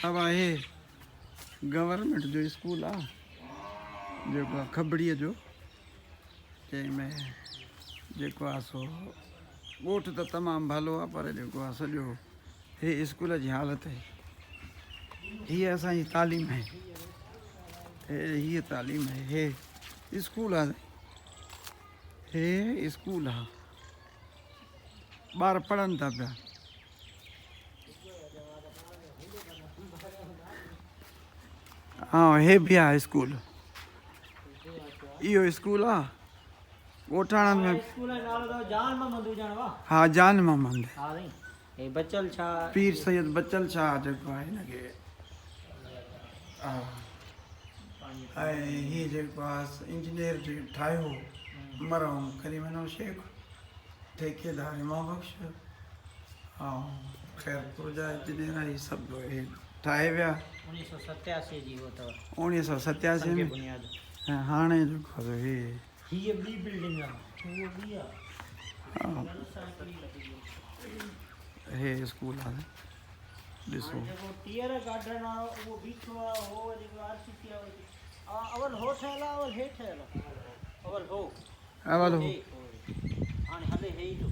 अब आहे गवर्नमेंट जो स्कूल आहे जेको आहे खबड़ीअ जो, जंहिंमें जेको आहे सो ॻोठ त तमामु भलो आहे, पर जेको आहे सॼो हे स्कूल जी हालति आहे। हीअ असांजी तालीम आहे, हीअ तालीम आहे, हे स्कूल आहे, हे स्कूल आहे, ॿार पढ़नि था पिया। हाँ, हे भी आहे स्कूल, इहो स्कूल आहे ॻोठाणनि में। हाँ, जान मोहम्मद पीर सैयद बचल शाह जेको आहे हिनखे ऐं हीअ जेको आहे इंजीनियर ठाहियो मरहूम करीमनो शेख, ठेकेदार इमाम बख्श ऐं ख़ैरपुर जा इंजीनियर, हीअ सभु हे ठाहे विया 1987 जी हो अथव। 1987 में। ऐं हाणे जेको आहे हे हीअ ॿी बिल्डिंग आहे, उहो ॿी आहे। हे स्कूल आहे, ॾिसो जेको टीयर गार्डन आहे उहो बीठो आहे, हो जेको आरसीसी आहे अवल हो ठहियल आहे, अवल हे ठहियल आहे, अवल हो हाणे हले हे ई थो।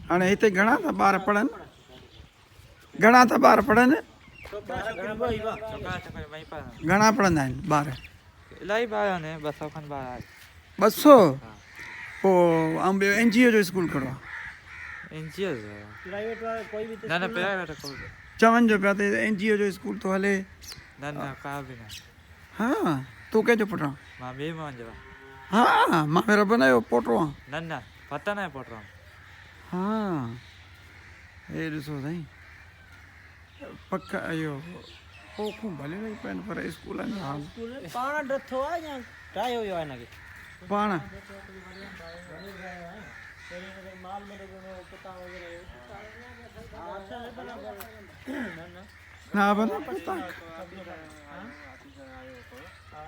हाणे हिते घणा था ॿार पढ़नि, घणा था ॿार पढ़नि, घणा पढ़ंदा आहिनि ॿार? इलाही ॿार आहिनि, 200 खनि ॿार आहे। 200? पोइ ऐं ॿियो NGO जो स्कूल कहिड़ो आहे? NGO जो प्राइवेट वारो कोई बि न प्राइवेट कोई चवनि जो पिया त NGO जो स्कूल थो हले। न का बि न। हाँ, तूं कंहिंजो पुटु आहे? मां ॿिए माण्हुनि जो। हाँ, मां रबना जो पोटो आहियां। न पता न आहे पोटो। हाँ, हे ॾिसो साईं, पक इहो पोखूं भले वेही पवनि, पर स्कूलनि जो हाल पाण ॾथो आहे या ठाहियो वियो आहे हिनखे पाण। ना भला पता